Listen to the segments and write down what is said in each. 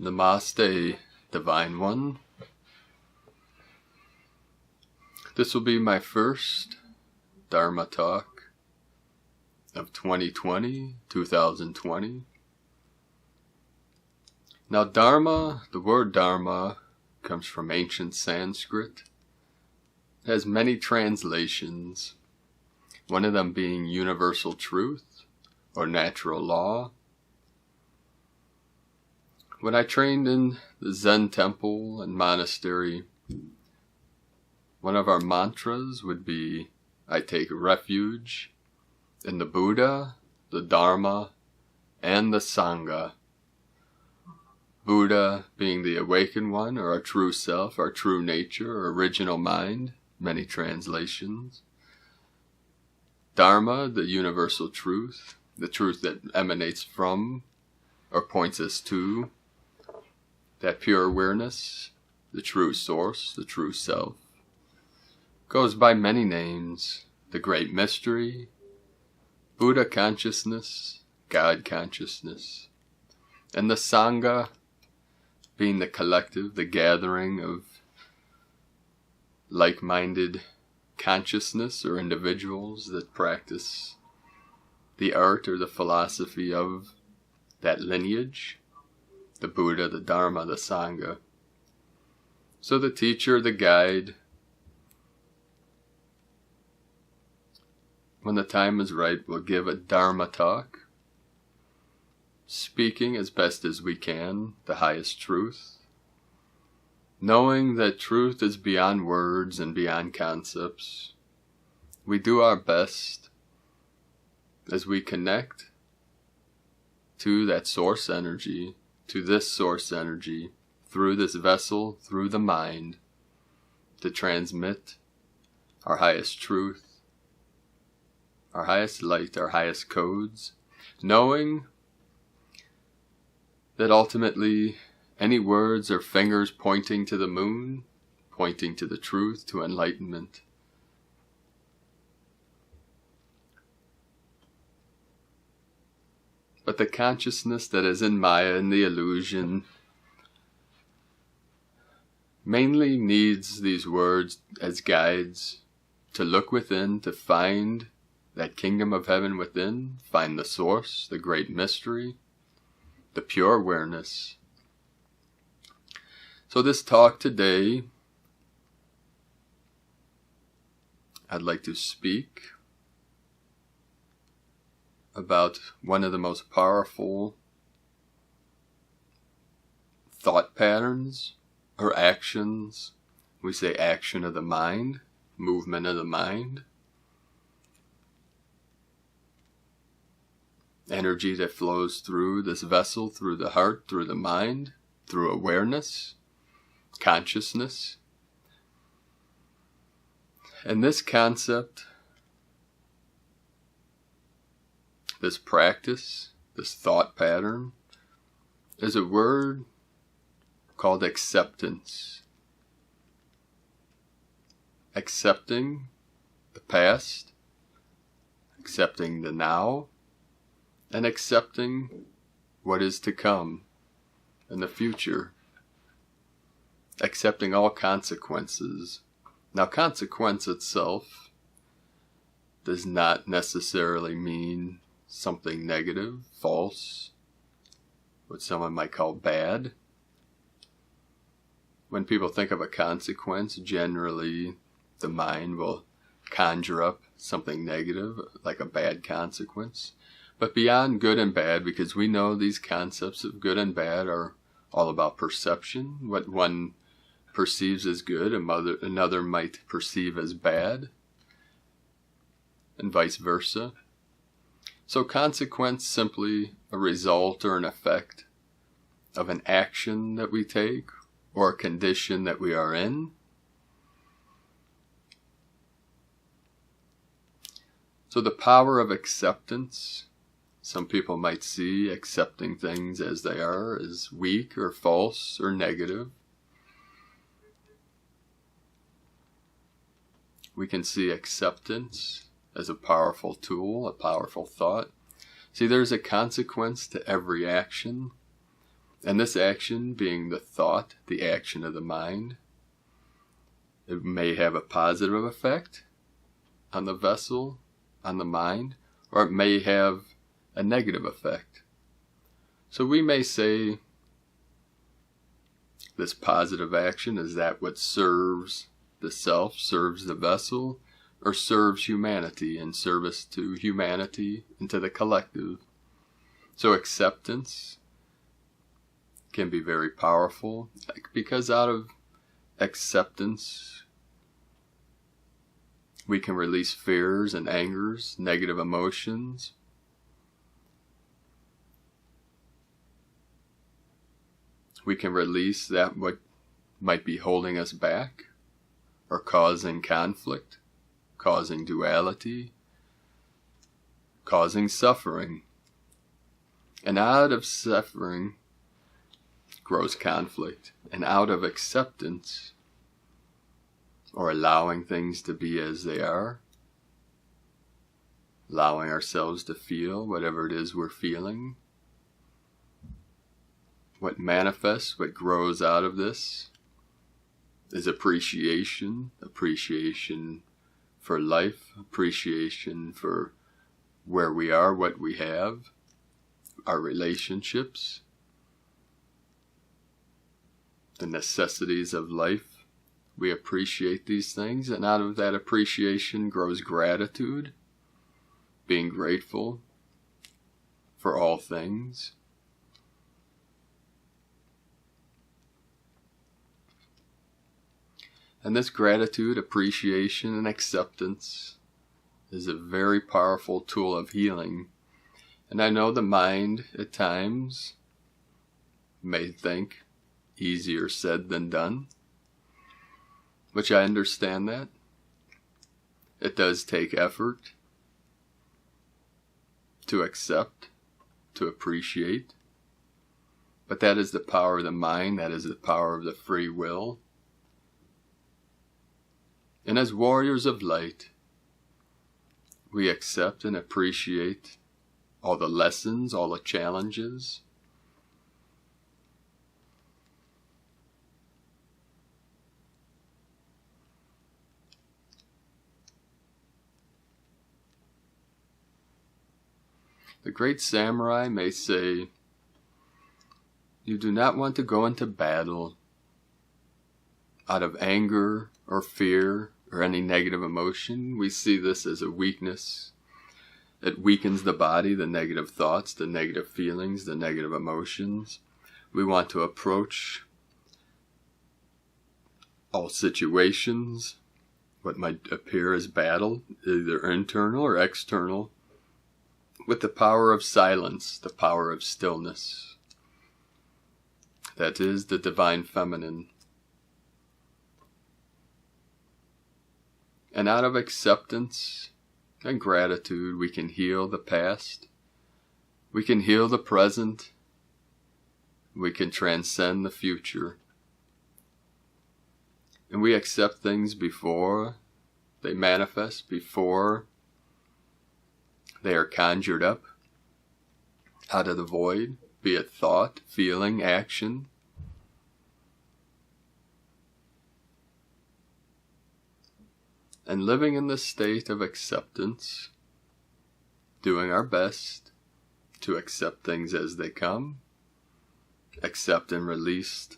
Namaste, Divine One. This will be my first Dharma talk of 2020. Now Dharma, the word Dharma, comes from ancient Sanskrit. It has many translations, one of them being universal truth or natural law. When I trained in the Zen temple and monastery, one of our mantras would be, I take refuge in the Buddha, the Dharma, and the Sangha. Buddha being the awakened one, or our true self, our true nature, or original mind, many translations. Dharma, the universal truth, the truth that emanates from, or points us to, that pure awareness, the true source, the true self. Goes by many names: the great mystery, Buddha consciousness, God consciousness, and the Sangha being the collective, the gathering of like-minded consciousness or individuals that practice the art or the philosophy of that lineage, the Buddha, the Dharma, the Sangha. So the teacher, the guide, when the time is right, will give a Dharma talk, speaking as best as we can the highest truth, knowing that truth is beyond words and beyond concepts. We do our best as we connect to that source energy, to this source energy, through this vessel, through the mind, to transmit our highest truth, our highest light, our highest codes, knowing that ultimately any words or fingers pointing to the moon, pointing to the truth, to enlightenment, but the consciousness that is in Maya, in the illusion, mainly needs these words as guides to look within, to find that kingdom of heaven within, find the source, the great mystery, the pure awareness. So this talk today, I'd like to speak about one of the most powerful thought patterns or actions. We say action of the mind, movement of the mind, energy that flows through this vessel, through the heart, through the mind, through awareness, consciousness. And this concept, this practice, this thought pattern, is a word called acceptance. Accepting the past, accepting the now, and accepting what is to come in the future. Accepting all consequences. Now, consequence itself does not necessarily mean something negative, false, what someone might call bad. When people think of a consequence, generally the mind will conjure up something negative, like a bad consequence. But beyond good and bad, because we know these concepts of good and bad are all about perception. What one perceives as good, another might perceive as bad, and vice versa. So consequence, simply a result or an effect of an action that we take or a condition that we are in. So the power of acceptance, some people might see accepting things as they are as weak or false or negative. We can see acceptance as a powerful tool, a powerful thought. See, there's a consequence to every action. And this action being the thought, the action of the mind, it may have a positive effect on the vessel, on the mind, or it may have a negative effect. So we may say this positive action is that what serves the self, serves the vessel, or serves humanity, in service to humanity and to the collective. So acceptance can be very powerful, because out of acceptance we can release fears and angers, negative emotions. We can release that what might be holding us back or causing conflict, causing duality, causing suffering. And out of suffering grows conflict. And out of acceptance, or allowing things to be as they are, allowing ourselves to feel whatever it is we're feeling, what manifests, what grows out of this is appreciation. Appreciation for life, appreciation for where we are, what we have, our relationships, the necessities of life. We appreciate these things, and out of that appreciation grows gratitude, being grateful for all things. And this gratitude, appreciation, and acceptance is a very powerful tool of healing. And I know the mind at times may think easier said than done, which I understand that. It does take effort to accept, to appreciate. But that is the power of the mind, that is the power of the free will. And as warriors of light, we accept and appreciate all the lessons, all the challenges. The great samurai may say, you do not want to go into battle out of anger or fear or any negative emotion. We see this as a weakness. It weakens the body, the negative thoughts, the negative feelings, the negative emotions. We want to approach all situations, what might appear as battle, either internal or external, with the power of silence, the power of stillness. That is the divine feminine. And out of acceptance and gratitude, we can heal the past. We can heal the present. We can transcend the future. And we accept things before they manifest, before they are conjured up out of the void, be it thought, feeling, action. And living in this state of acceptance, doing our best to accept things as they come, accept and release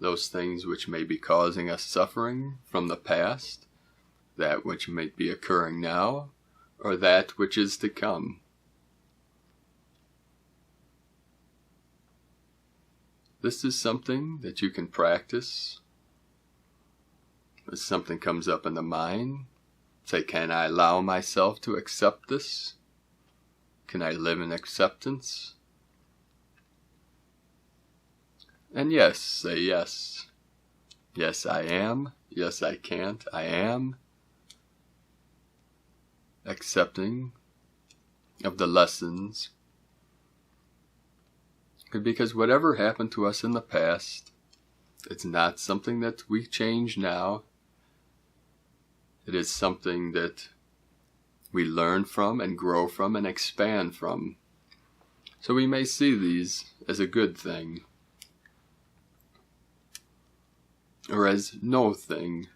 those things which may be causing us suffering from the past, that which may be occurring now, or that which is to come. This is something that you can practice. As something comes up in the mind, say, can I allow myself to accept this? Can I live in acceptance? And yes, say yes. Yes, I am. Yes, I can't. I am. Accepting of the lessons. Because whatever happened to us in the past, it's not something that we change now. It is something that we learn from and grow from and expand from. So we may see these as a good thing. or as no thing.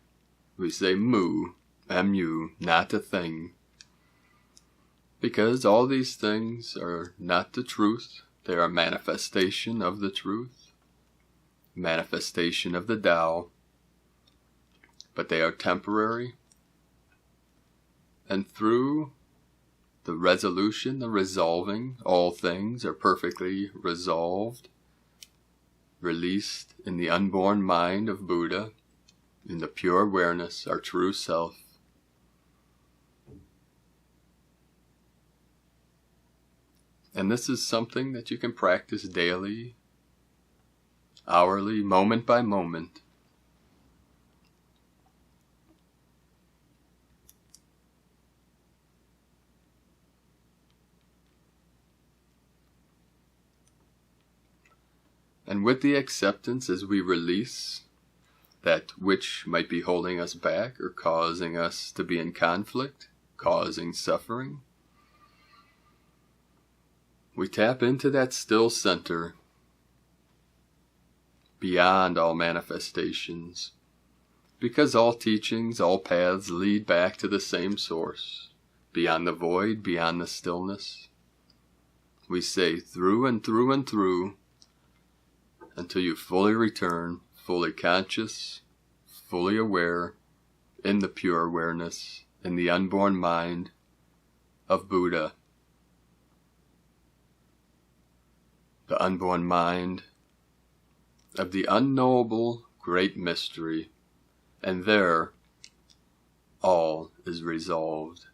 We say mu, mu, not a thing. Because all these things are not the truth. They are a manifestation of the truth, manifestation of the Tao, but they are temporary. And through the resolution, the resolving, all things are perfectly resolved, released in the unborn mind of Buddha, in the pure awareness, our true self. And this is something that you can practice daily, hourly, moment by moment. And with the acceptance, as we release that which might be holding us back or causing us to be in conflict, causing suffering, we tap into that still center, beyond all manifestations, because all teachings, all paths lead back to the same source, beyond the void, beyond the stillness. We say through and through and through, until you fully return, fully conscious, fully aware, in the pure awareness, in the unborn mind of Buddha. The unborn mind of the unknowable great mystery, and there all is resolved.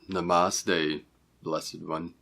Namaste, Blessed One.